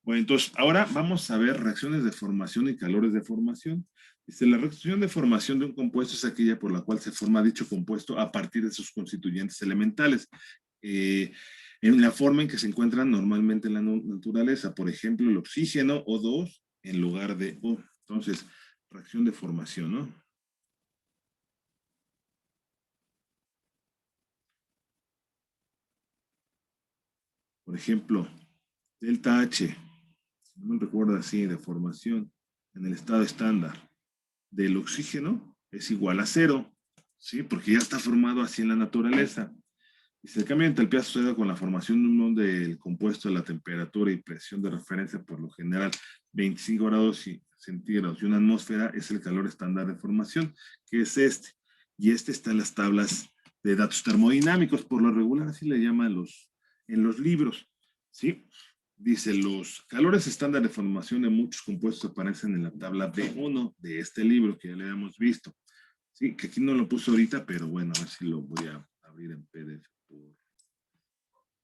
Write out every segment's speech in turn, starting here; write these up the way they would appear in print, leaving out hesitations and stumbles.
Bueno, entonces, ahora vamos a ver reacciones de formación y calores de formación. Dice, la reacción de formación de un compuesto es aquella por la cual se forma dicho compuesto a partir de sus constituyentes elementales, en la forma en que se encuentran normalmente en la naturaleza. Por ejemplo, el oxígeno O2 en lugar de O. Entonces, reacción de formación, ¿no? Por ejemplo, delta H, si no me recuerdo así, de formación en el estado estándar del oxígeno es igual a cero, ¿sí? Porque ya está formado así en la naturaleza. Y si el cambio de entalpía sucede con la formación del compuesto de la temperatura y presión de referencia, por lo general 25 grados centígrados y una atmósfera, es el calor estándar de formación, que es este. Y este está en las tablas de datos termodinámicos, por lo regular así le llaman en los libros, ¿sí? Dice, los calores estándar de formación de muchos compuestos aparecen en la tabla B1 de este libro que ya le habíamos visto. Sí, que aquí no lo puso ahorita, pero bueno, a ver si lo voy a abrir en PDF.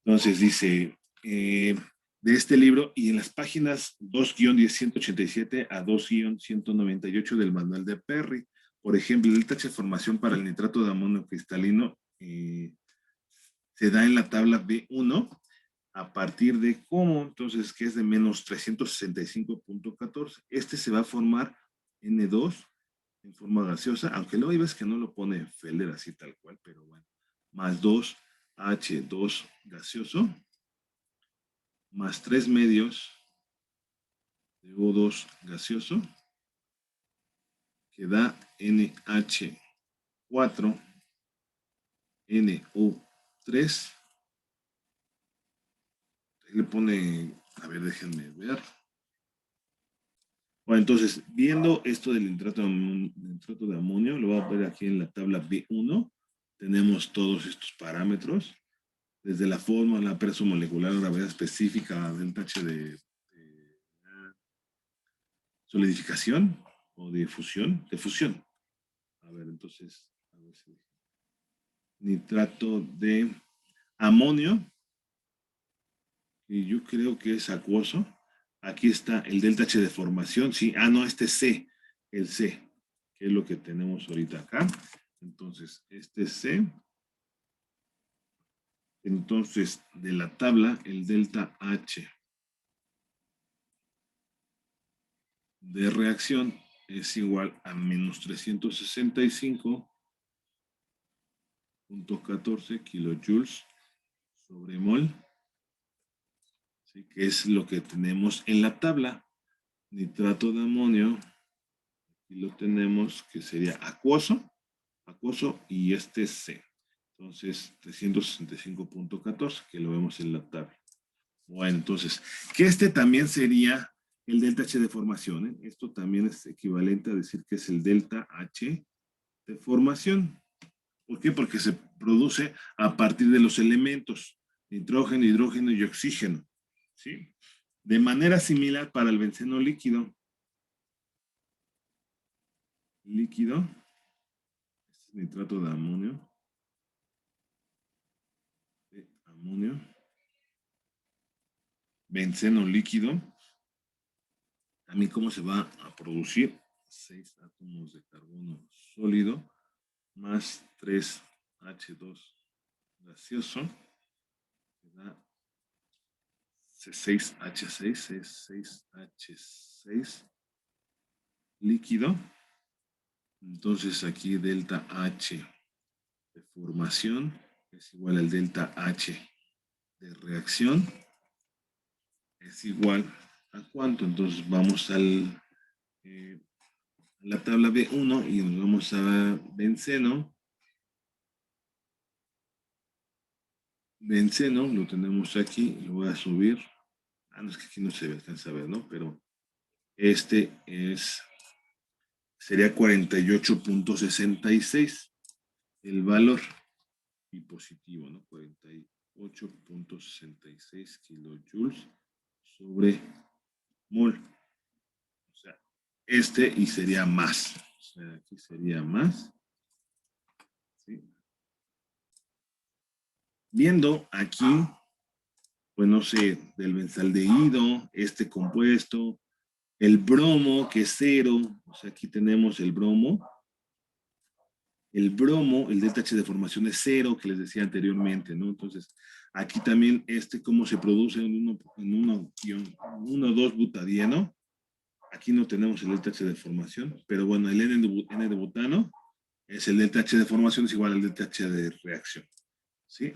Entonces dice, de este libro y en las páginas 2-187 a 2-198 del manual de Perry, por ejemplo, el taxa de formación para el nitrato de amonio cristalino se da en la tabla B1 a partir de cómo, entonces, que es de menos 365.14. Este se va a formar N2 en forma gaseosa, aunque luego hay veces que no lo pone Felder así tal cual, pero bueno, más 2H2 gaseoso, más 3 medios de O2 gaseoso, que da NH4, NO3. Ahí le pone, a ver, déjenme ver. Bueno, entonces, viendo esto del nitrato de amonio, lo voy a ver aquí en la tabla B1. Tenemos todos estos parámetros, desde la forma, la peso molecular, la gravedad específica, delta H de solidificación o de fusión, A ver, entonces, a ver si nitrato de amonio, y yo creo que es acuoso. Aquí está el delta H de formación, sí. Ah, no, este C, el C, que es lo que tenemos ahorita acá. Entonces, este C. Entonces, de la tabla, el delta H de reacción es igual a menos 365.14 kilojoules sobre mol, ¿sí? Que es lo que tenemos en la tabla. Nitrato de amonio, aquí lo tenemos, que sería acuoso, y este C. Entonces, 365.14, que lo vemos en la tabla. Bueno, entonces, que este también sería el delta H de formación, ¿eh? Esto también es equivalente a decir que es el delta H de formación. ¿Por qué? Porque se produce a partir de los elementos nitrógeno, hidrógeno y oxígeno, ¿sí? De manera similar para el benceno líquido. Líquido, este es nitrato de amonio. Benceno líquido. También cómo se va a producir 6 átomos de carbono sólido más 3H2 gaseoso, que da 6H6 líquido. Entonces aquí delta H de formación es igual al delta H de reacción, es igual a cuánto. Entonces vamos a la tabla B1 y nos vamos a benceno. Benceno lo tenemos aquí, lo voy a subir. Ah, no, es que aquí no se alcanza a ver, ¿no? Pero este sería 48.66 el valor y positivo, ¿no? 48.66 kilojoules sobre mol. O sea, este y sería más. O sea, aquí sería más. ¿Sí? Viendo aquí pues no sé, del benzaldehído, este compuesto, el bromo, que es cero, o sea, aquí tenemos el bromo, el delta H de formación es cero, que les decía anteriormente, ¿no? Entonces, aquí también cómo se produce en 1,2-butadieno. Aquí no tenemos el delta H de formación, pero bueno, el N de butano es el delta H de formación, es igual al delta H de reacción, ¿sí?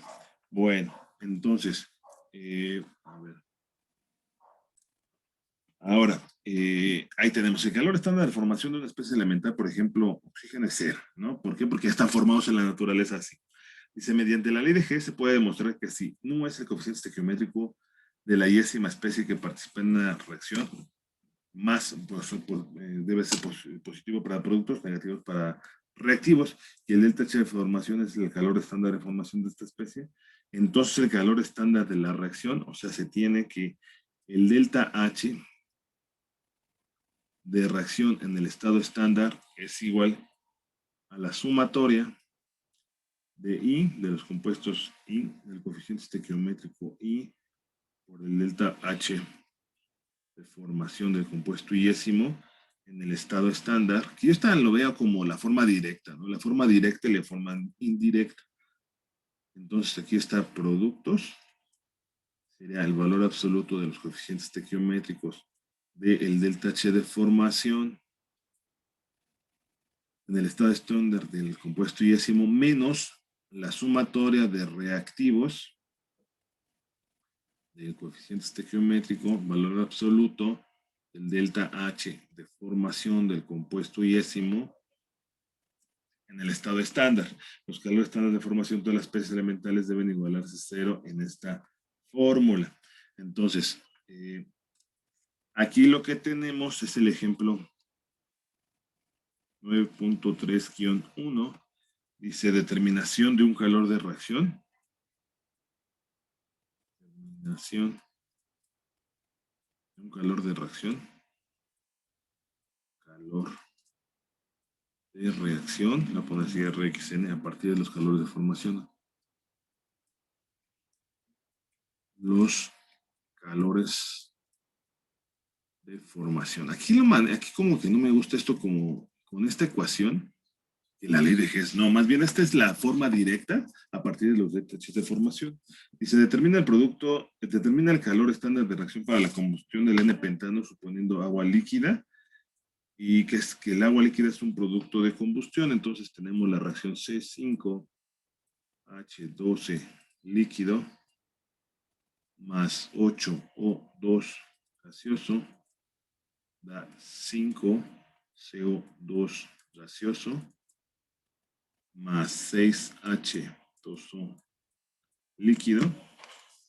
Bueno, entonces, a ver. Ahora, ahí tenemos el calor estándar de formación de una especie elemental, por ejemplo, oxígeno es cero, ¿no? ¿Por qué? Porque están formados en la naturaleza así. Dice, mediante la ley de G se puede demostrar que si no es el coeficiente estequiométrico de la iésima especie que participa en una reacción, más debe ser positivo para productos, negativos para reactivos, y el delta H de formación es el calor estándar de formación de esta especie. Entonces el calor estándar de la reacción, o sea, se tiene que el delta H de reacción en el estado estándar es igual a la sumatoria de I, de los compuestos I, del coeficiente estequiométrico I, por el delta H de formación del compuesto iésimo en el estado estándar, que yo esta lo veo como la forma directa, ¿no? La forma directa y la forma indirecta. Entonces aquí está productos, sería el valor absoluto de los coeficientes estequiométricos del delta H de formación en el estado estándar del compuesto iésimo menos la sumatoria de reactivos del coeficiente estequiométrico, valor absoluto del delta H de formación del compuesto iésimo en el estado estándar. Los calores estándar de formación de todas las especies elementales deben igualarse a cero en esta fórmula. Entonces, aquí lo que tenemos es el ejemplo 9.3-1. Dice determinación de un calor de reacción. Determinación de un calor de reacción. Calor de reacción. La poner así RXN a partir de los calores de formación. Los calores de formación. Aquí como que no me gusta esto como con esta ecuación y la ley de Hess. No, más bien esta es la forma directa a partir de los deltas de formación. Dice, determina el calor estándar de reacción para la combustión del N-pentano suponiendo agua líquida y que es que el agua líquida es un producto de combustión. Entonces tenemos la reacción C5H12 líquido más 8O2 gaseoso da 5CO2 gaseoso más 6H2O líquido,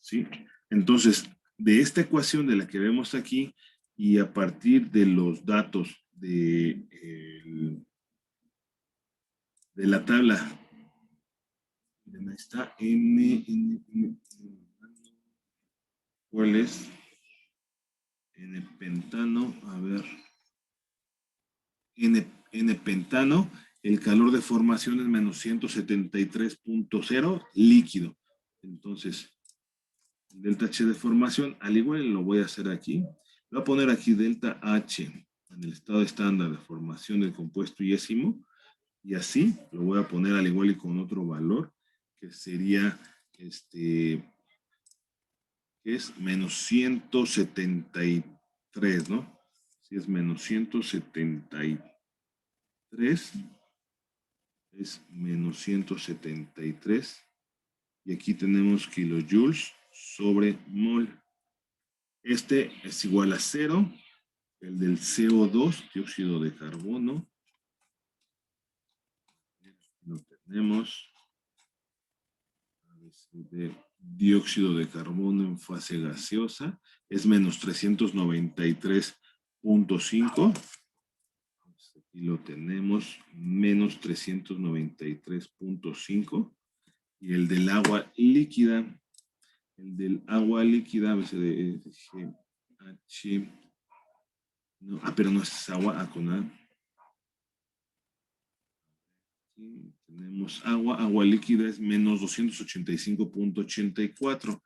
¿sí? Entonces, de esta ecuación de la que vemos aquí y a partir de los datos de la tabla, miren, ahí está ¿cuál es? N-pentano, a ver, N-pentano, el calor de formación es menos 173.0 líquido. Entonces, el delta H de formación, al igual lo voy a hacer aquí. Voy a poner aquí delta H en el estado estándar de formación del compuesto iésimo. Y así lo voy a poner al igual y con otro valor, que sería, que es menos 173, ¿no? Si es menos 173, es menos 173. Y aquí tenemos kilojoules sobre mol. Este es igual a 0. El del CO2, dióxido de carbono. Lo tenemos. De dióxido de carbono en fase gaseosa. Es menos 393.5. Aquí lo tenemos, menos 393.5. Y el del agua líquida, a veces de H, no, pero no es agua, con A. Aquí tenemos agua líquida es menos 285.84.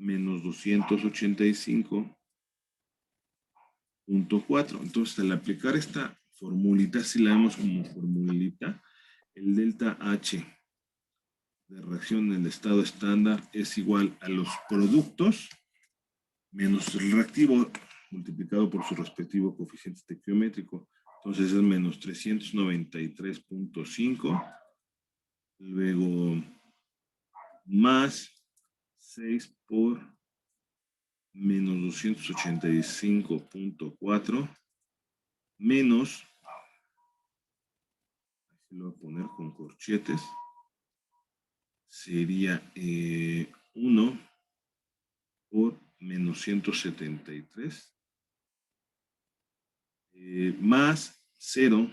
menos 285.4. Entonces, al aplicar esta formulita, si la vemos como formulita, el delta H de reacción en el estado estándar es igual a los productos menos el reactivo multiplicado por su respectivo coeficiente estequiométrico. Entonces es menos 393.5, luego más 6 por menos 285.4, menos, aquí lo voy a poner con corchetes, sería 1 por menos 173, más 0,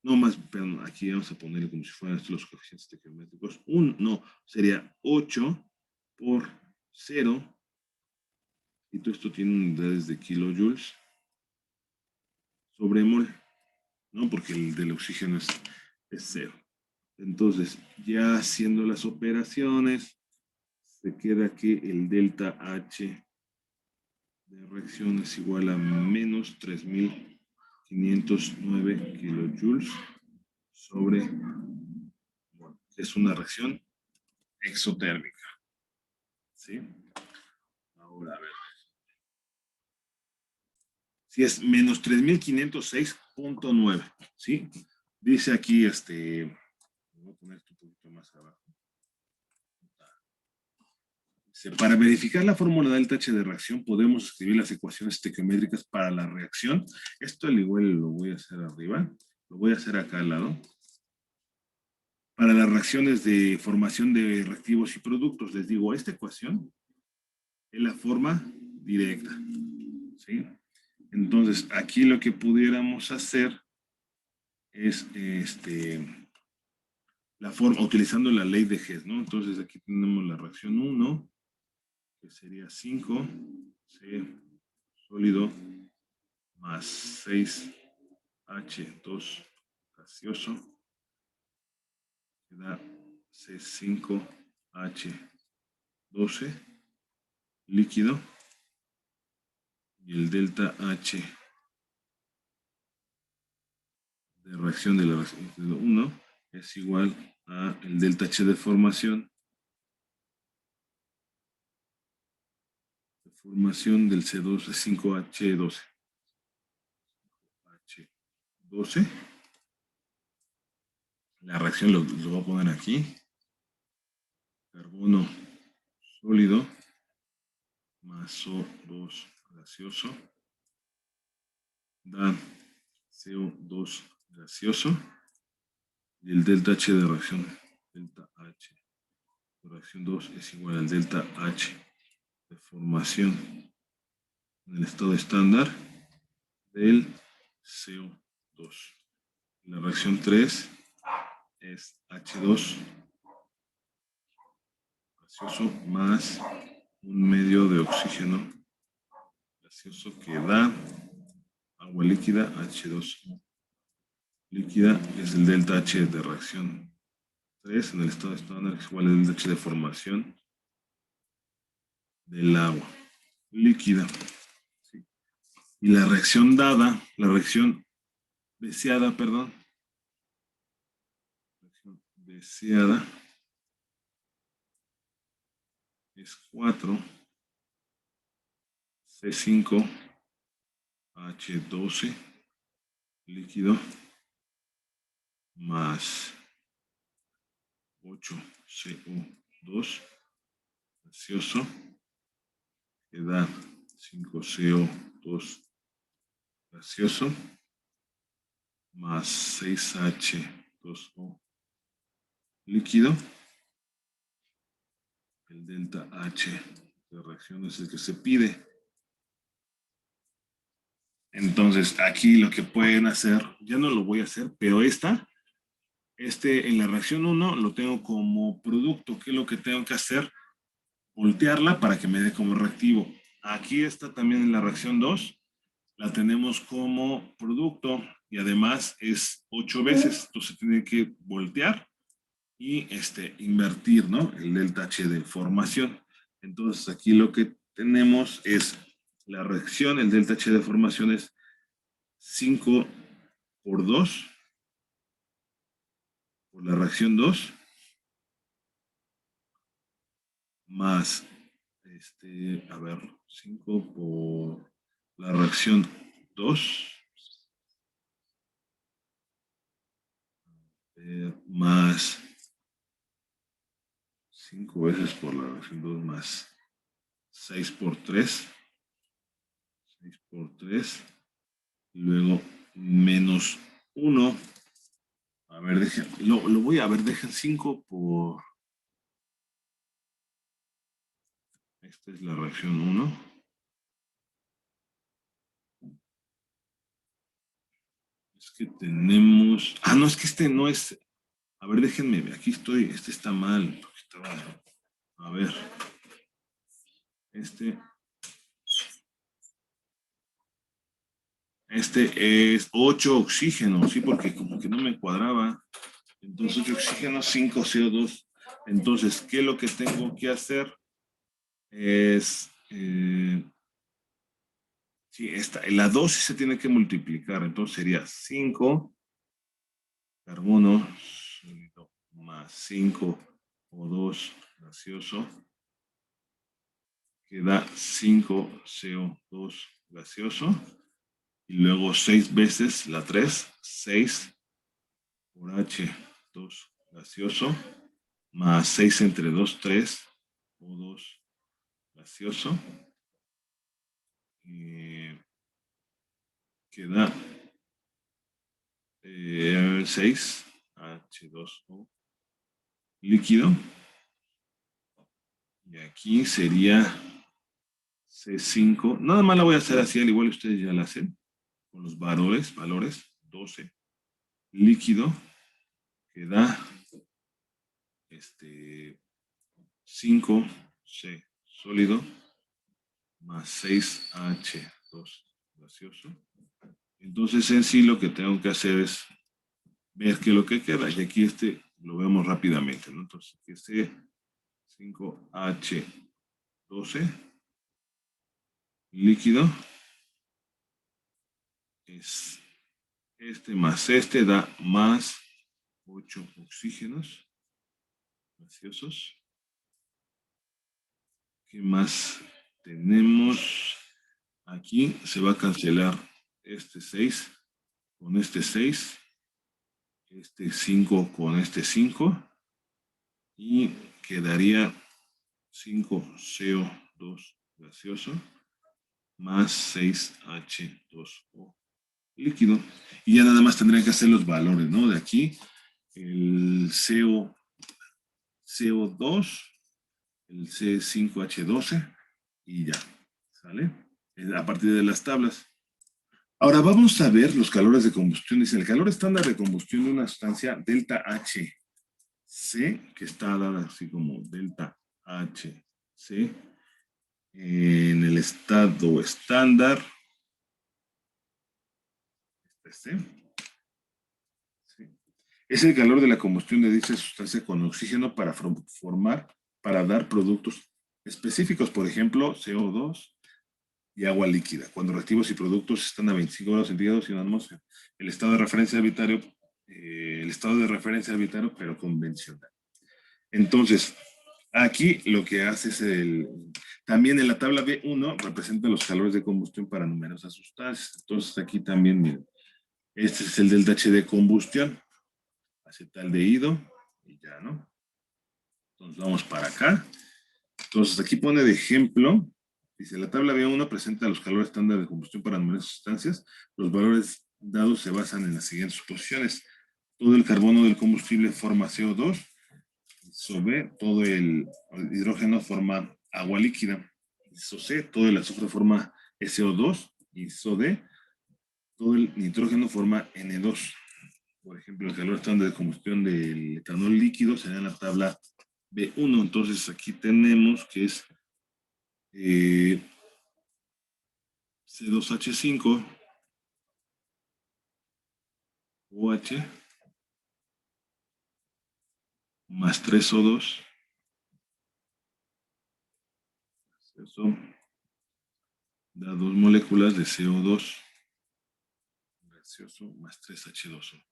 no más, perdón, aquí vamos a ponerle como si fueran estos los coeficientes estequiométricos, no, sería 8 por 0, y todo esto tiene unidades de kilojoules sobre mol, ¿no? Porque el del oxígeno es 0. Entonces, ya haciendo las operaciones, se queda que el delta H de reacción es igual a menos 3.509 kilojoules sobre, bueno, es una reacción exotérmica, ¿sí? Ahora, a ver. Si es menos 3.506.9, ¿sí? Dice aquí, voy a poner esto un poquito más abajo. Para verificar la fórmula delta H de reacción, podemos escribir las ecuaciones estequiométricas para la reacción. Esto al igual lo voy a hacer arriba, lo voy a hacer acá al lado. Para las reacciones de formación de reactivos y productos, les digo, esta ecuación es la forma directa, ¿sí? Entonces, aquí lo que pudiéramos hacer es la forma, utilizando la ley de Hess, ¿no? Entonces, aquí tenemos la reacción 1, que sería 5, C sólido, más 6H2 gaseoso, que da C5H12 líquido, y el delta H de reacción de la reacción 1 es igual a el delta H de formación del C2 es 5H12. H12. La reacción lo voy a poner aquí. Carbono sólido más O2 gaseoso da CO2 gaseoso, y el delta H de reacción, delta H de reacción 2 es igual al delta H de formación en el estado estándar del CO2. La reacción 3 es H2 gaseoso más un medio de oxígeno gaseoso que da agua líquida, H2O líquida, es el delta H de reacción 3 en el estado estándar, es igual al delta H de formación del agua líquida. ¿Sí? Y la reacción dada, la reacción deseada, perdón, reacción deseada es 4 C5H12 líquido más 8CO2 gaseoso, que da 5CO2 gaseoso más 6H2O líquido. El delta H de reacción es el que se pide. Entonces, aquí lo que pueden hacer, ya no lo voy a hacer, pero en la reacción 1 lo tengo como producto. ¿Qué es lo que tengo que hacer? Voltearla para que me dé como reactivo. Aquí está también en la reacción 2, la tenemos como producto y además es 8 veces, entonces tiene que voltear y invertir, ¿no? El delta H de formación. Entonces aquí lo que tenemos es la reacción, el delta H de formación es 5 por 2, por la reacción 2, más, a ver, 5 por la reacción 2, más 5 veces por la reacción 2, más 6 por 3, 6 por 3, y luego menos 1. A ver, lo voy a ver, dejen 5 por... Esta es la reacción 1. Es que tenemos... Ah, no, es que este no es... A ver, déjenme, aquí estoy. Este está mal. A ver. Este es 8 oxígenos, ¿sí? Porque como que no me cuadraba. Entonces 8 oxígenos, 5 CO2. Entonces, ¿qué es lo que tengo que hacer? Es... sí, la dosis se tiene que multiplicar. Entonces sería 5 carbono sólido más 5 O2 gaseoso, que da 5 CO2 gaseoso, y luego 6 veces la 3, 6 por H2 gaseoso, más 6 entre 2, 3, O2 gaseoso, que da 6 H2O líquido, y aquí sería C5. Nada más la voy a hacer así, al igual ustedes ya la hacen, con los valores 12, líquido, que da 5C sólido, más 6H2 gaseoso. Entonces en sí lo que tengo que hacer es ver qué es lo que queda, y aquí lo vemos rápidamente, ¿no? Entonces, que C5H12 líquido es más da más 8 oxígenos gaseosos. ¿Qué más tenemos? Aquí se va a cancelar este 6 con este 6, este 5 con este 5, y quedaría 5CO2 gaseoso más 6H2O líquido. Y ya nada más tendrían que hacer los valores, ¿no? De aquí, el CO2, el C5H12, y ya, ¿sale? A partir de las tablas. Ahora vamos a ver los calores de combustión. Dice, el calor estándar de combustión de una sustancia delta H C, que está dada así como delta H C, en el estado estándar, este, ¿sí? Es el calor de la combustión de dicha sustancia con oxígeno para dar productos específicos, por ejemplo, CO2 y agua líquida, cuando reactivos y productos están a 25 grados centígrados y en la atmósfera. El estado de referencia arbitrario, pero convencional. Entonces, aquí lo que hace es también en la tabla B1 representa los calores de combustión para numerosas sustancias. Entonces, aquí también, miren, este es el delta H de combustión, acetaldehído, y ya, ¿no? Entonces, vamos para acá. Entonces, aquí pone de ejemplo, dice, la tabla B1 presenta los calores estándar de combustión para numerosas sustancias. Los valores dados se basan en las siguientes suposiciones. Todo el carbono del combustible forma CO2, B, todo el hidrógeno forma agua líquida. C, todo el azufre forma SO2. Y D, todo el nitrógeno forma N2. Por ejemplo, el calor estándar de combustión del etanol líquido sería en la tabla B1. Entonces aquí tenemos que es C2H5 OH más 3O2 Eso da 2 moléculas de CO2 gaseoso más 3H2O.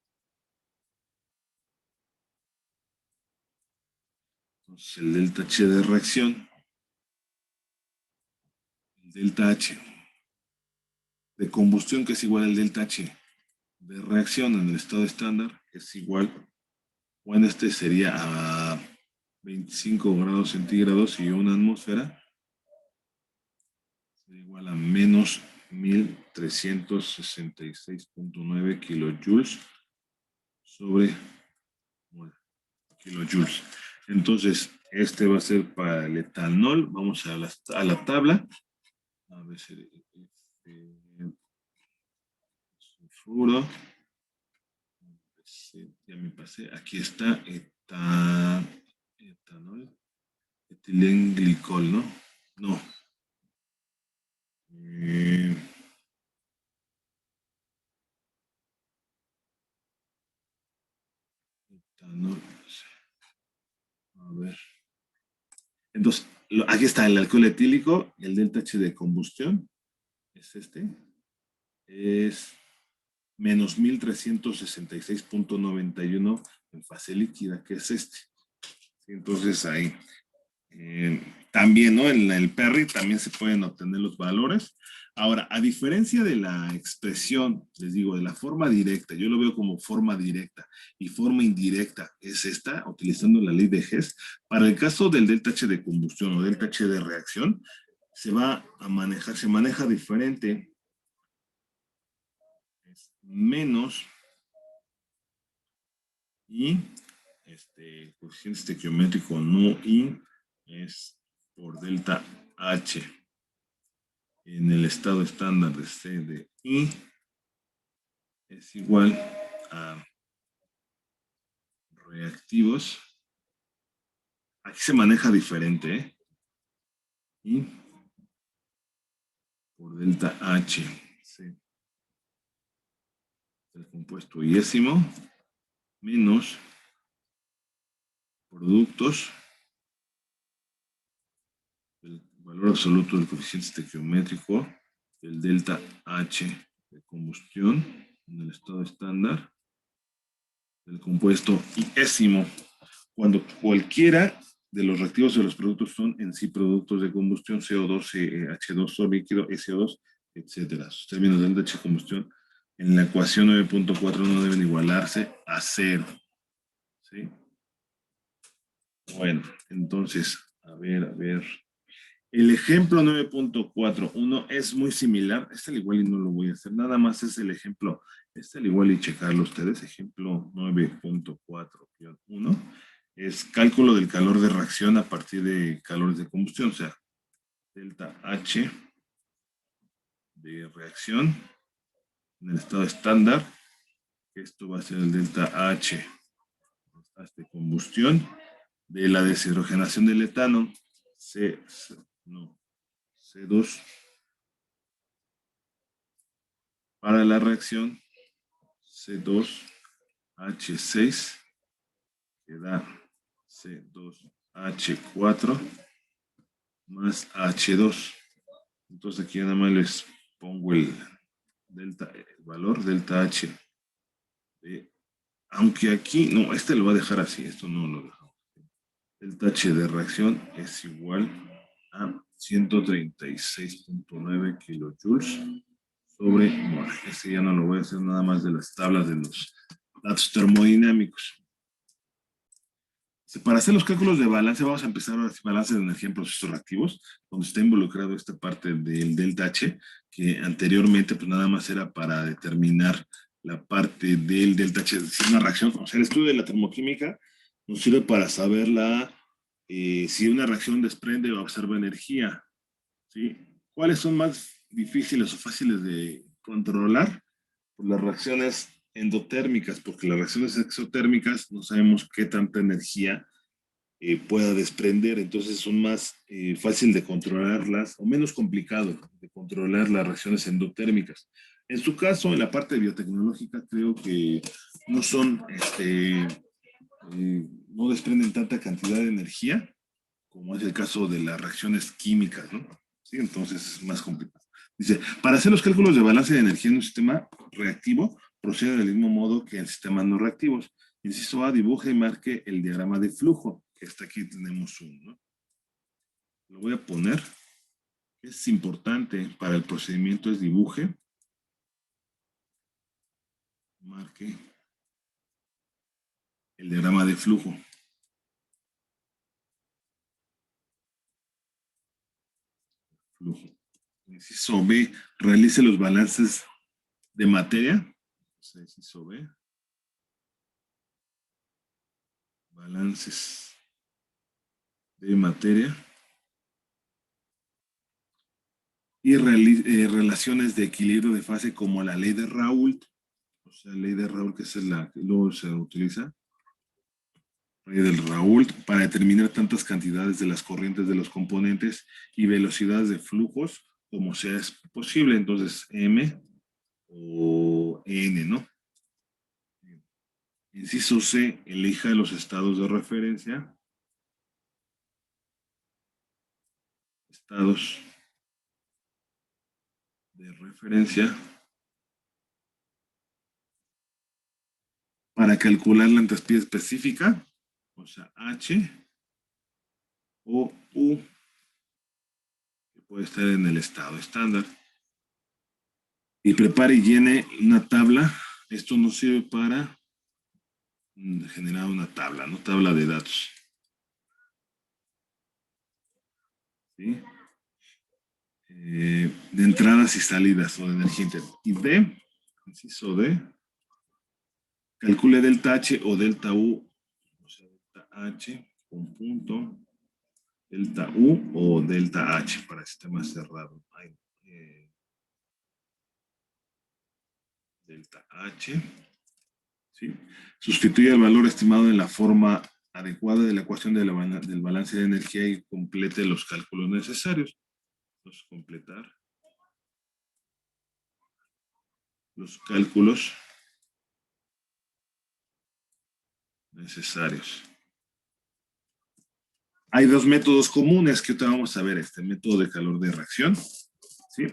Entonces el delta H de reacción, el delta H de combustión, que es igual al delta H de reacción en el estado estándar, es igual, bueno, este sería a 25 grados centígrados y una atmósfera, sería igual a menos 1366.9 kilojoules sobre kilojoules. Entonces, este va a ser para el etanol. Vamos a la tabla. A ver si sulfuro. Ya me pasé. Aquí está etanol. Etilenglicol, ¿no? No. Etanol. A ver. Entonces, aquí está el alcohol etílico, el delta H de combustión. Es este. Es menos 1366.91 en fase líquida, que es este. Entonces ahí. También, ¿no? En el PERRI también se pueden obtener los valores. Ahora, a diferencia de la expresión, les digo, de la forma directa, yo lo veo como forma directa y forma indirecta es esta, utilizando la ley de Hess. Para el caso del delta H de combustión o delta H de reacción, se va a manejar, se maneja diferente. Es menos y coeficiente estequiométrico no y es por delta H en el estado estándar de C de I es igual a reactivos. Aquí se maneja diferente, ¿eh? I por delta H, C, el compuesto iésimo, menos productos, el valor absoluto del coeficiente estequiométrico, el delta H de combustión en el estado estándar, el compuesto iésimo, cuando cualquiera de los reactivos de los productos son en sí productos de combustión, CO2, H2O líquido, SO2, etcétera. Sus términos de delta H de combustión en la ecuación 9.4 no deben igualarse a 0. ¿Sí? Bueno, entonces, a ver. El ejemplo 9.41 es muy similar. Este al igual y no lo voy a hacer. Nada más es el ejemplo. Este al igual y checarlo ustedes. Ejemplo 9.4-1 es cálculo del calor de reacción a partir de calores de combustión. O sea, delta H de reacción en el estado estándar. Esto va a ser el delta H de combustión de la deshidrogenación del etano. C2 para la reacción C2H6 que da C2H4 más H2. Entonces aquí nada más les pongo el valor delta H. Aunque aquí, no, este lo va a dejar así, esto no lo dejo. Delta H de reacción es igual a 136.9 kilojoules sobre, bueno, este ya no lo voy a hacer nada más de las tablas de los datos termodinámicos. Para hacer los cálculos de balance, vamos a empezar a hacer balance de energía en procesos reactivos, donde está involucrado esta parte del delta H, que anteriormente pues nada más era para determinar la parte del delta H, es decir, una reacción. O sea, el estudio de la termoquímica nos sirve para saber si una reacción desprende o absorbe energía, ¿sí? ¿Cuáles son más difíciles o fáciles de controlar? Pues las reacciones endotérmicas, porque las reacciones exotérmicas no sabemos qué tanta energía pueda desprender, entonces son más fácil de controlarlas o menos complicado de controlar las reacciones endotérmicas. En su caso, en la parte biotecnológica, creo que no son, no desprenden tanta cantidad de energía como es el caso de las reacciones químicas, ¿no? Sí, entonces es más complicado. Dice, para hacer los cálculos de balance de energía en un sistema reactivo, procede del mismo modo que en sistemas no reactivos. Inciso A, dibuje y marque el diagrama de flujo, que está aquí tenemos uno, ¿no? Lo voy a poner. Es importante para el procedimiento es dibuje, marque el diagrama de flujo. Inciso B, realice los balances de materia. Inciso B, balances de materia. Y relaciones de equilibrio de fase como la ley de Raoult, o sea, ley de Raoult, que es la que luego se utiliza, ley del Raoult, para determinar tantas cantidades de las corrientes de los componentes y velocidades de flujos como sea posible. Entonces, M o N, ¿no? Inciso C, elija los estados de referencia. Estados de referencia para calcular la entropía específica, o sea, H o U, que puede estar en el estado estándar. Y prepare y llene una tabla. Esto nos sirve para generar una tabla, ¿no? Tabla de datos. ¿Sí? De entradas y salidas o de energía interna. Y D, inciso D, calcule delta H o delta U, o sea, delta H con punto, delta U o delta H para sistemas cerrados. Delta H, ¿sí? Sustituye el valor estimado en la forma adecuada de la ecuación del balance de energía y complete los cálculos necesarios. Entonces, completar los cálculos necesarios. Hay dos métodos comunes que ahorita vamos a ver. Este método de calor de reacción, ¿sí?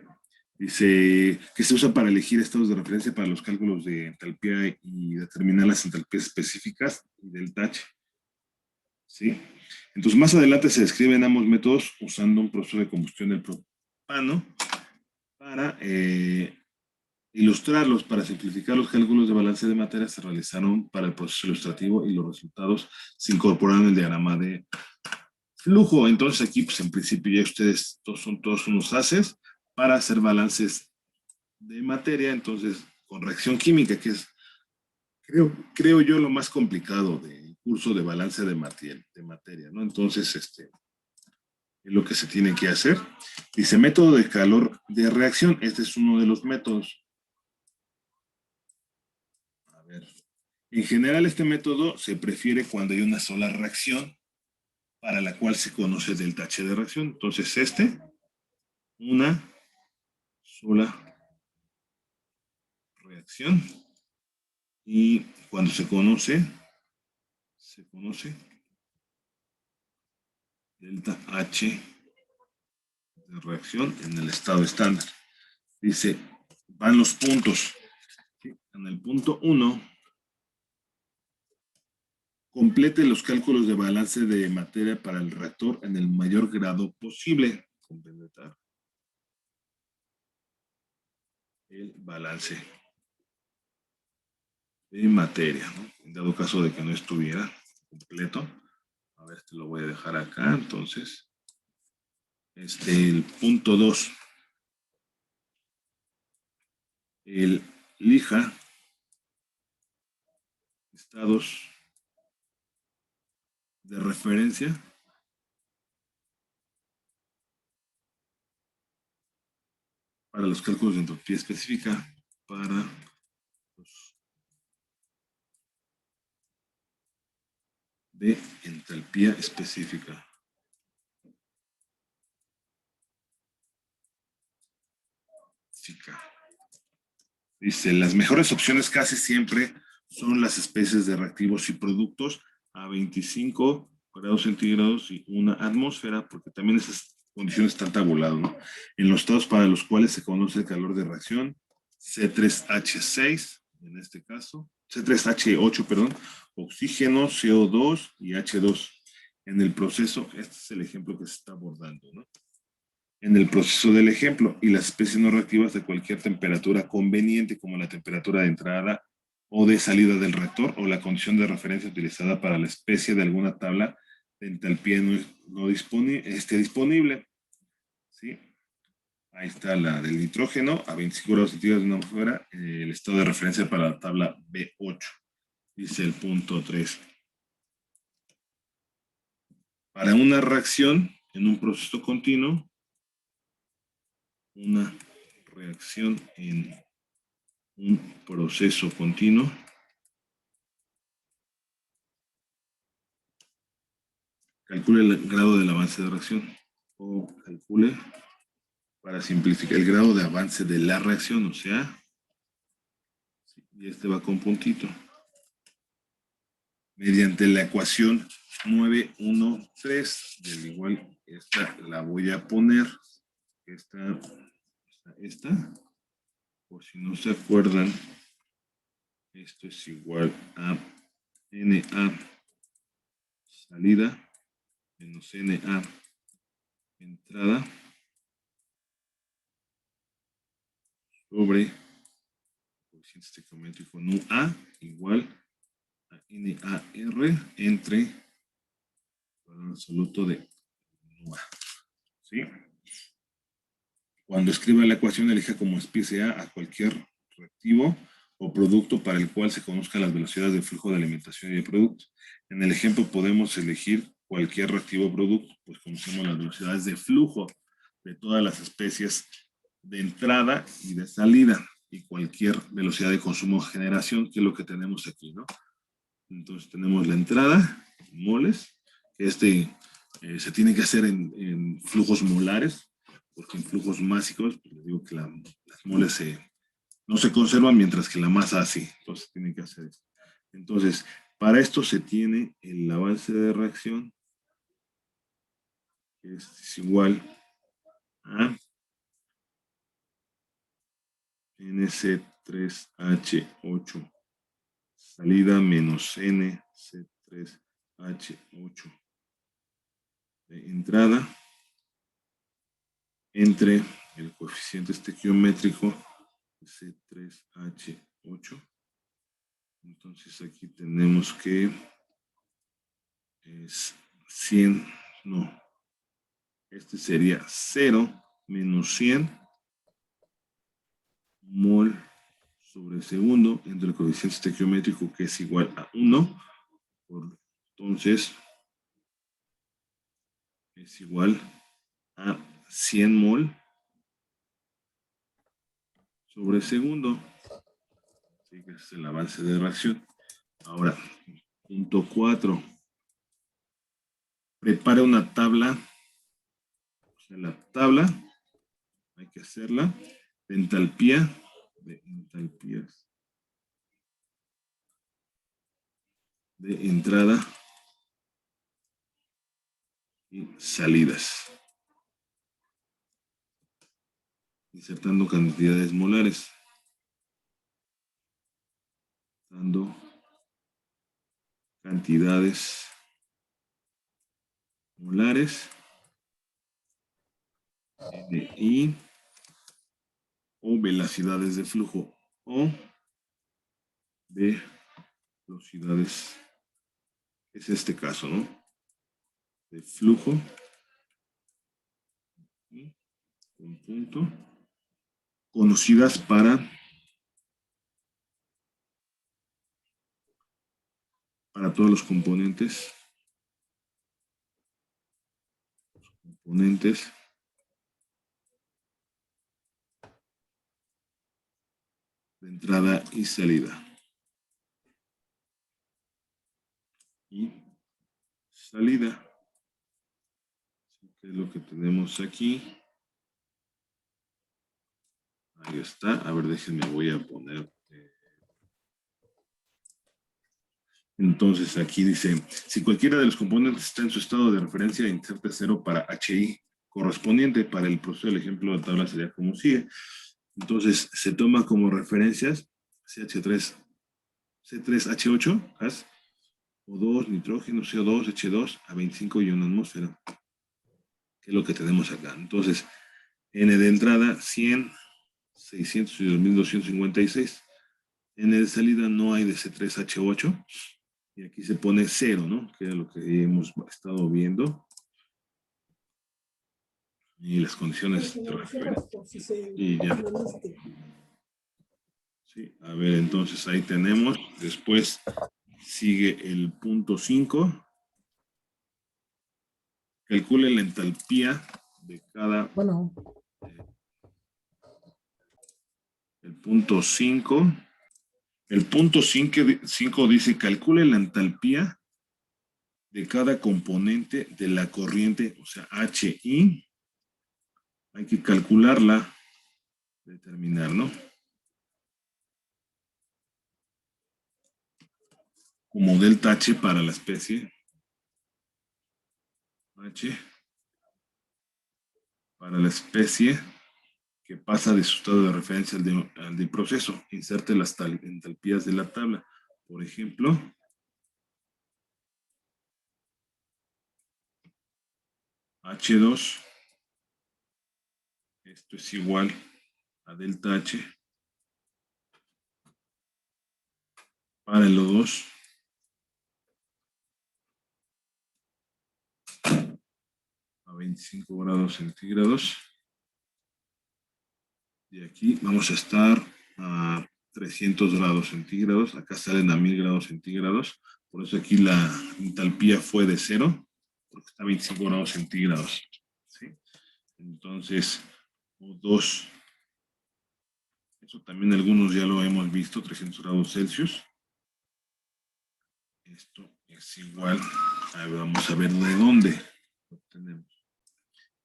Dice que se usa para elegir estados de referencia para los cálculos de entalpía y determinar las entalpías específicas y del H. ¿Sí? Entonces, más adelante se describen ambos métodos usando un proceso de combustión del propano para ilustrarlos. Para simplificar los cálculos de balance de materia se realizaron para el proceso ilustrativo y los resultados se incorporaron en el diagrama de flujo. Entonces aquí, pues en principio ya ustedes son todos unos haces para hacer balances de materia. Entonces, con reacción química, que es, creo yo, lo más complicado del curso de balance de materia, ¿no? Entonces, es lo que se tiene que hacer. Dice, método de calor de reacción. Este es uno de los métodos. A ver. En general, este método se prefiere cuando hay una sola reacción para la cual se conoce delta H de reacción. Entonces, una sola reacción. Y cuando se conoce delta H de reacción en el estado estándar. Dice, van los puntos. En el punto 1, complete los cálculos de balance de materia para el reactor en el mayor grado posible. Completar el balance de materia, ¿no? En dado caso de que no estuviera completo. A ver, lo voy a dejar acá. Entonces, el punto 2. Elija estados de referencia para los cálculos de entropía específica para los de entalpía específica. Dice, las mejores opciones casi siempre son las especies de reactivos y productos a 25 grados centígrados y una atmósfera, porque también esas condiciones están tabuladas, ¿no? En los estados para los cuales se conoce el calor de reacción, C3H6, en este caso, C3H8, perdón, oxígeno, CO2 y H2. En el proceso, este es el ejemplo que se está abordando, ¿no? En el proceso del ejemplo y las especies no reactivas de cualquier temperatura conveniente, como la temperatura de entrada o de salida del reactor o la condición de referencia utilizada para la especie de alguna tabla de entalpía no esté disponible. ¿Sí? Ahí está la del nitrógeno a 25 grados centígrados de una atmósfera, el estado de referencia para la tabla B8, dice el punto 3. Para una reacción en un proceso continuo, una reacción en un proceso continuo, calcule el grado del avance de reacción o calcule, para simplificar, el grado de avance de la reacción, o sea, y este va con puntito, mediante la ecuación 913, del igual, esta la voy a poner, esta, por si no se acuerdan, esto es igual a NA salida menos NA entrada sobre coeficiente estequiométrico NUA igual a NAR entre el absoluto de NUA. ¿Sí? Cuando escriba la ecuación, elija como especie A cualquier reactivo o producto para el cual se conozcan las velocidades de flujo de alimentación y de producto. En el ejemplo podemos elegir cualquier reactivo o producto, pues conocemos las velocidades de flujo de todas las especies de entrada y de salida y cualquier velocidad de consumo o generación, que es lo que tenemos aquí, ¿no? Entonces tenemos la entrada, moles, que se tiene que hacer en flujos molares, porque en flujos másicos, pues les digo que las moles no se conservan, mientras que la masa sí, entonces tiene que hacer esto. Entonces, para esto se tiene el avance de reacción, que es igual a NC3H8 salida menos NC3H8 de entrada entre el coeficiente estequiométrico C3H8. Entonces aquí tenemos que es 100, no, este sería 0 menos 100 mol sobre segundo entre el coeficiente estequiométrico, que es igual a 1. Entonces es igual a 100 mol sobre segundo. Así que es el avance de reacción. Ahora, punto 4. Prepara una tabla. O sea, la tabla hay que hacerla de entalpía, de entalpías de entrada y salidas, insertando cantidades molares, dando cantidades molares NI o velocidades de flujo o velocidades, es este caso, ¿no? De flujo, un punto, conocidas para todos los componentes de entrada y salida. Y salida, que es lo que tenemos aquí. Ahí está. A ver, déjenme, voy a poner. Entonces aquí dice, si cualquiera de los componentes está en su estado de referencia, inserte 0 para HI correspondiente. Para el proceso del ejemplo de la tabla sería como sigue. Entonces se toma como referencias CH3, C3H8, gas, O2, nitrógeno, CO2, H2, a 25 y una atmósfera, que es lo que tenemos acá. Entonces, N de entrada, 100, 600 y 2256. N de salida no hay de C3H8. Y aquí se pone 0, ¿no? Que es lo que hemos estado viendo. Y las condiciones de referencia. Y ya. Sí, a ver, entonces ahí tenemos. Después sigue el punto 5. Calcule la entalpía de cada... Bueno. El punto 5. El punto 5 dice, calcule la entalpía de cada componente de la corriente, o sea, HI. Hay que calcularla, determinar, ¿no? Como delta H para la especie. H para la especie que pasa de su estado de referencia al del proceso. Inserte las entalpías de la tabla. Por ejemplo, H2, esto es igual a delta H para el O2 a 25 grados centígrados. Y aquí vamos a estar a 300 grados centígrados. Acá salen a 1000 grados centígrados. Por eso aquí la entalpía fue de 0, porque está a 25 grados centígrados. ¿Sí? Entonces, O2, eso también algunos ya lo hemos visto, 300 grados Celsius. Esto es igual, a ver, vamos a ver de dónde lo tenemos.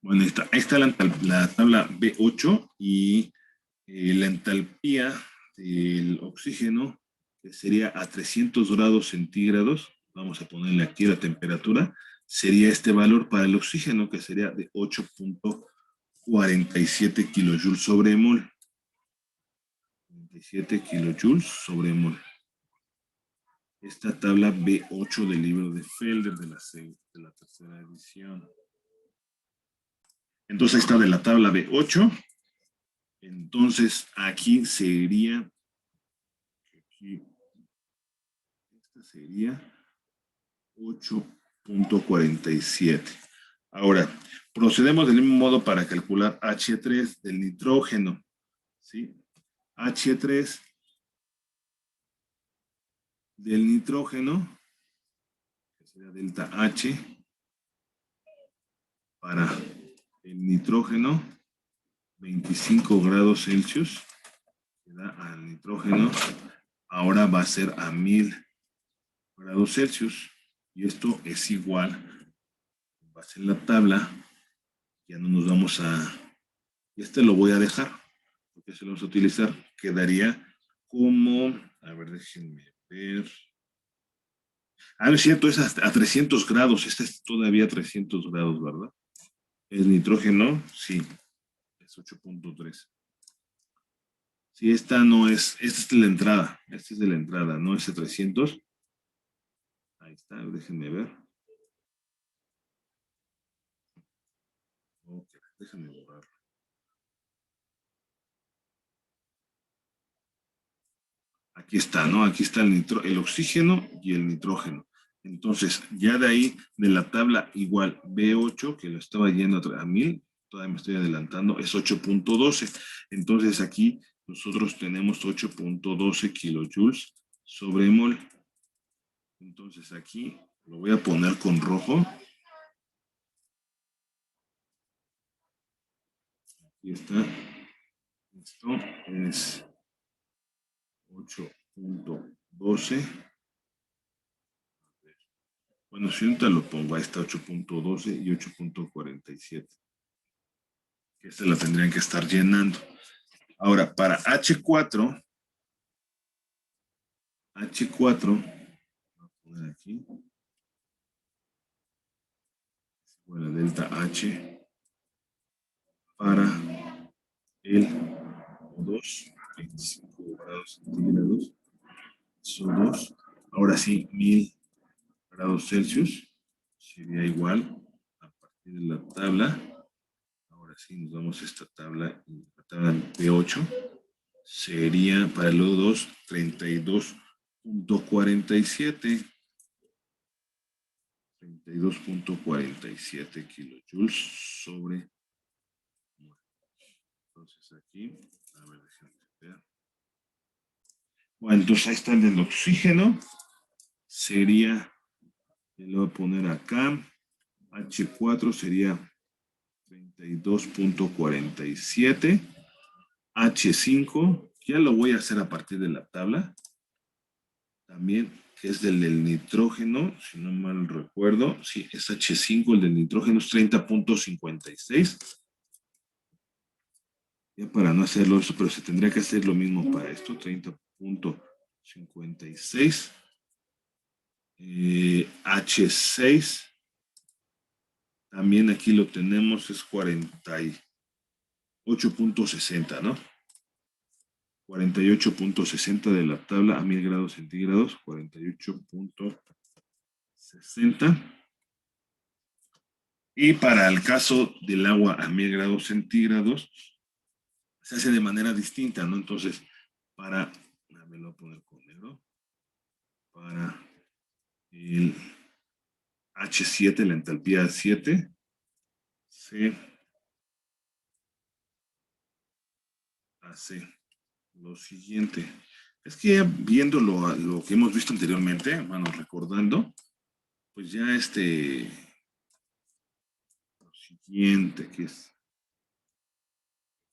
Bueno, ahí está la tabla B8 y la entalpía del oxígeno, que sería a 300 grados centígrados, vamos a ponerle aquí la temperatura, sería este valor para el oxígeno, que sería de 8.47 kilojoules sobre mol. 47 kilojoules sobre mol. Esta tabla B8 del libro de Felder de la tercera edición. Entonces ahí está de la tabla B8. Entonces aquí sería, esta sería 8.47. Ahora, procedemos del mismo modo para calcular H3 del nitrógeno. ¿Sí? H3 del nitrógeno, que sería delta H, para el nitrógeno, 25 grados Celsius, que da al nitrógeno, ahora va a ser a 1000 grados Celsius, y esto es igual, va a ser la tabla, ya no nos vamos a, este lo voy a dejar, porque se lo vamos a utilizar, quedaría como, a ver, déjenme ver, no es cierto, es a 300 grados, esta es todavía 300 grados, ¿verdad? ¿Es nitrógeno? Sí, es 8.3. Sí, esta no es, esta es de la entrada, esta es de la entrada, no es de 300. Ahí está, déjenme ver. Ok, déjenme borrarlo. Aquí está, ¿no? Aquí está el oxígeno y el nitrógeno. Entonces, ya de ahí, de la tabla igual B8, que lo estaba yendo a 1000, todavía me estoy adelantando, es 8.12. Entonces aquí nosotros tenemos 8.12 kilojoules sobre mol. Entonces aquí lo voy a poner con rojo. Aquí está. Esto es 8.12. Bueno, si ahorita lo pongo, ahí está 8.12 y 8.47. Que esta la tendrían que estar llenando. Ahora, para H4, voy a poner aquí. Bueno, delta H para el O2, 25 grados centígrados. SO2, ahora sí, 1000 grados Celsius. Sería igual a partir de la tabla. Ahora sí, nos vamos a esta tabla, la tabla P8. Sería para el O2 32.47. 32.47 kilojoules sobre. Entonces aquí, a ver, déjenme ver. Bueno, entonces ahí está el del oxígeno. Sería, lo voy a poner acá. H4 sería 32.47. H5, ya lo voy a hacer a partir de la tabla. También, que es del nitrógeno, si no mal recuerdo. Sí, es H5, el del nitrógeno es 30.56. Ya para no hacerlo eso, pero se tendría que hacer lo mismo para esto, 30.56. H6, también aquí lo tenemos, es 48.60, ¿no? 48.60 de la tabla a 1000 grados centígrados, 48.60. Y para el caso del agua a 1000 grados centígrados, se hace de manera distinta, ¿no? Entonces, a ver, lo voy a poner con negro, para el H7, la entalpía 7, se hace lo siguiente. Es que viendo lo que hemos visto anteriormente, bueno, recordando, pues ya lo siguiente que es.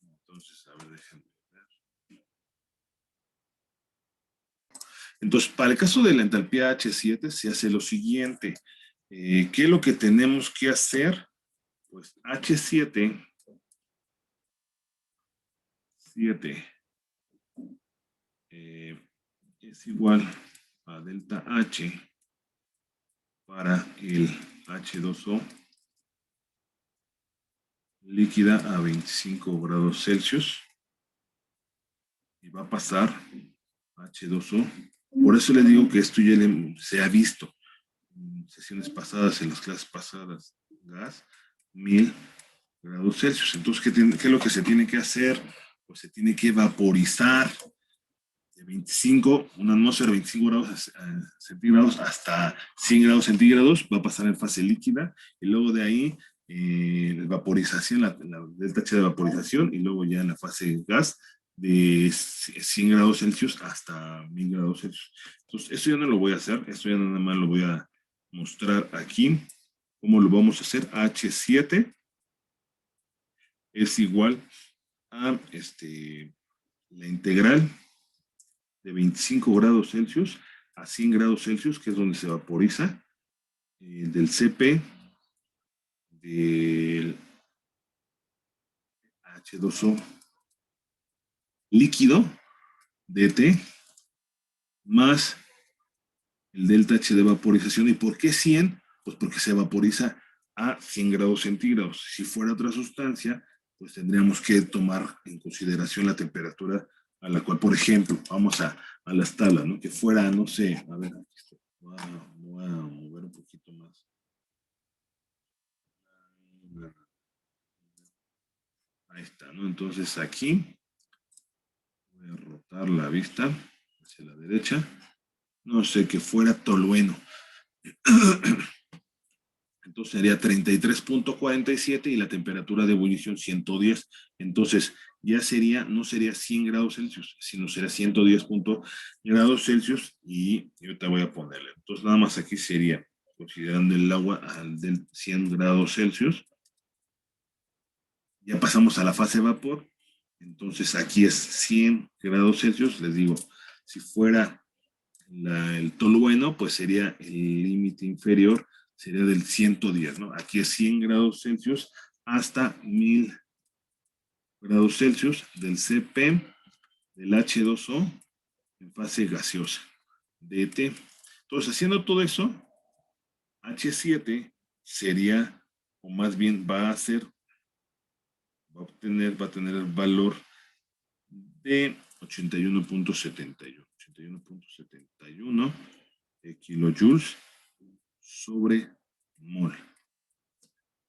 Entonces, a ver, déjenme ver. Entonces, para el caso de la entalpía H7 se hace lo siguiente. ¿Qué es lo que tenemos que hacer? Pues H7 es igual a delta H para el H2O líquida a 25 grados Celsius y va a pasar H2O. Por eso le digo que esto ya se ha visto en sesiones pasadas, en las clases pasadas, gas, 1000 grados Celsius. Entonces, ¿qué es lo que se tiene que hacer? Pues se tiene que vaporizar de 25, una atmósfera de 25 grados centígrados hasta 100 grados centígrados, va a pasar en fase líquida y luego de ahí vaporización, la delta H de vaporización y luego ya en la fase gas de 100 grados Celsius hasta 1000 grados Celsius. Entonces, esto ya no lo voy a hacer, esto ya nada más lo voy a mostrar aquí. ¿Cómo lo vamos a hacer? H7 es igual a la integral de 25 grados Celsius a 100 grados Celsius, que es donde se vaporiza, del CP, del H2O líquido, DT, más el delta H de vaporización. ¿Y por qué 100? Pues porque se vaporiza a 100 grados centígrados. Si fuera otra sustancia, pues tendríamos que tomar en consideración la temperatura a la cual, por ejemplo, vamos a las tablas, ¿no? Que fuera, no sé, a ver, aquí está. Voy a mover un poquito más. Ahí está, ¿no? Entonces aquí voy a rotar la vista hacia la derecha. No sé, que fuera tolueno. Entonces sería 33.47 y la temperatura de ebullición 110. Entonces ya sería, no sería 100 grados Celsius, sino sería 110 grados Celsius y ahorita voy a ponerle. Entonces nada más aquí sería, considerando el agua al del 100 grados Celsius, ya pasamos a la fase vapor. Entonces aquí es 100 grados Celsius, les digo, si fuera el tolueno, pues sería el límite inferior, sería del 110, ¿no? Aquí es 100 grados Celsius hasta 1000 grados Celsius del CP, del H2O, en fase gaseosa, DT. Entonces, haciendo todo eso, H7 sería, o más bien va a tener el valor de 81.71 kilojoules sobre mol.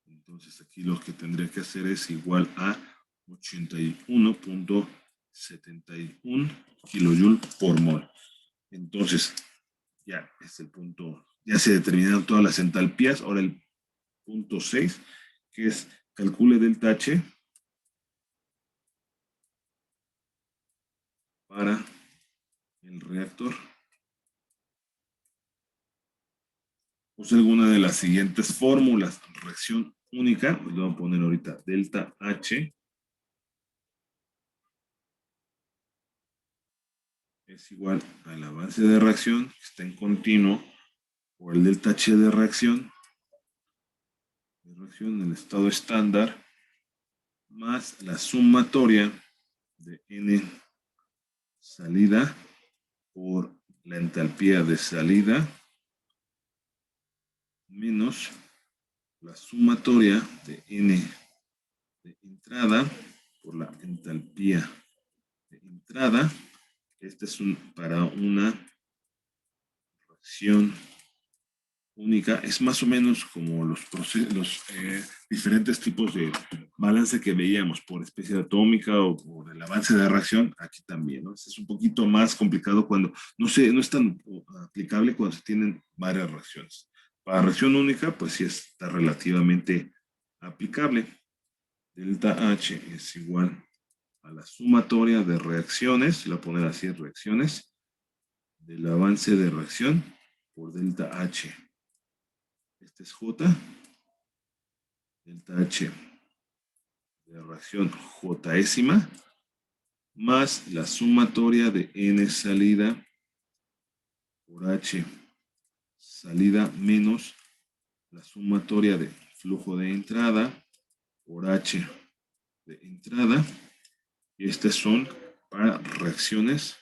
Entonces aquí lo que tendría que hacer es igual a 81.71 kilojoules por mol. Entonces, ya es el punto, ya se determinaron todas las entalpías. Ahora el punto 6, que es calcule delta H para el reactor. Use alguna de las siguientes fórmulas. Reacción única, pues le voy a poner ahorita delta H es igual al avance de reacción, que está en continuo, por el delta H de reacción en el estado estándar, más la sumatoria de N salida por la entalpía de salida, menos la sumatoria de N de entrada por la entalpía de entrada. Este es para una reacción única. Es más o menos como los diferentes tipos de balance que veíamos por especie atómica o por el avance de reacción. Aquí también, ¿no? Es un poquito más complicado cuando no es tan aplicable cuando se tienen varias reacciones. Para reacción única, pues sí está relativamente aplicable. Delta H es igual a la sumatoria de reacciones, la voy a poner así, reacciones, del avance de reacción por delta H. Este es J, delta H de reacción Jésima, más la sumatoria de N salida por H salida menos la sumatoria de flujo de entrada por H de entrada. Y estas son para reacciones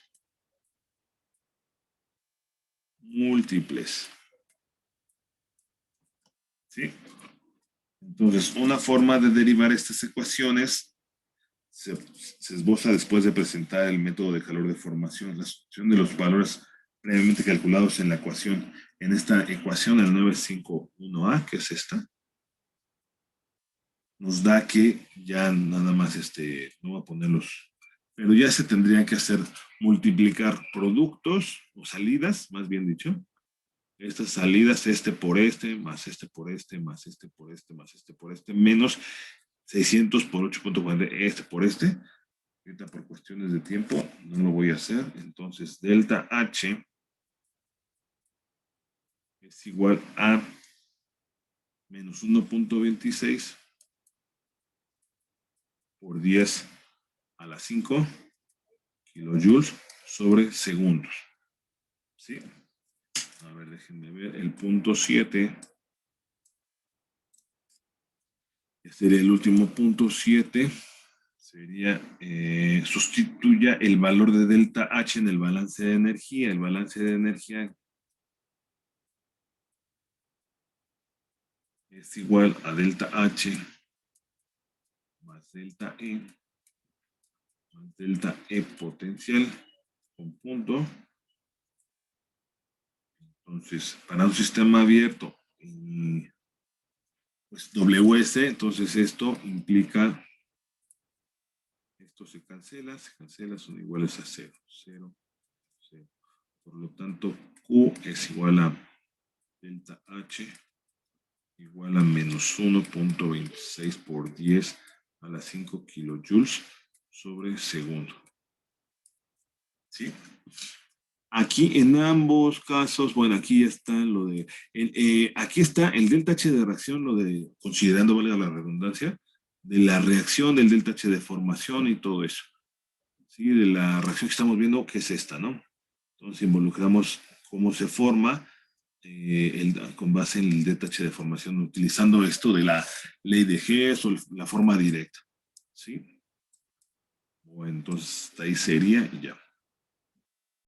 múltiples. ¿Sí? Entonces, una forma de derivar estas ecuaciones se esboza después de presentar el método de calor de formación, la solución de los valores previamente calculados en la ecuación, en esta ecuación, el 951A, que es esta, nos da que ya nada más, no voy a ponerlos, pero ya se tendría que hacer multiplicar productos o salidas, más bien dicho, estas salidas, por este, más este por este, más este por este, más este por este, menos 600 por 8.40, por este. Ahorita por cuestiones de tiempo no lo voy a hacer. Entonces, delta H es igual a menos 1.26 por 10 a la 5 kilojoules sobre segundos. ¿Sí? A ver, déjenme ver. El punto 7. Sería el último punto 7. Sería, sustituya el valor de delta H en el balance de energía. El balance de energía es igual a delta H más delta E más delta E potencial con punto. Entonces, para un sistema abierto, pues WS, entonces esto implica, esto se cancela, son iguales a 0, 0, 0. Por lo tanto, Q es igual a delta H igual a menos 1.26 por 10 a las 5 kilojoules sobre segundo. ¿Sí? Aquí en ambos casos, bueno, aquí está lo de, aquí está el delta H de reacción, lo de, considerando, valga la redundancia, de la reacción del delta H de formación y todo eso. ¿Sí? De la reacción que estamos viendo, que es esta, ¿no? Entonces involucramos cómo se forma con base en el delta H de formación, utilizando esto de la ley de Hess o la forma directa. ¿Sí? Bueno, entonces ahí sería y ya.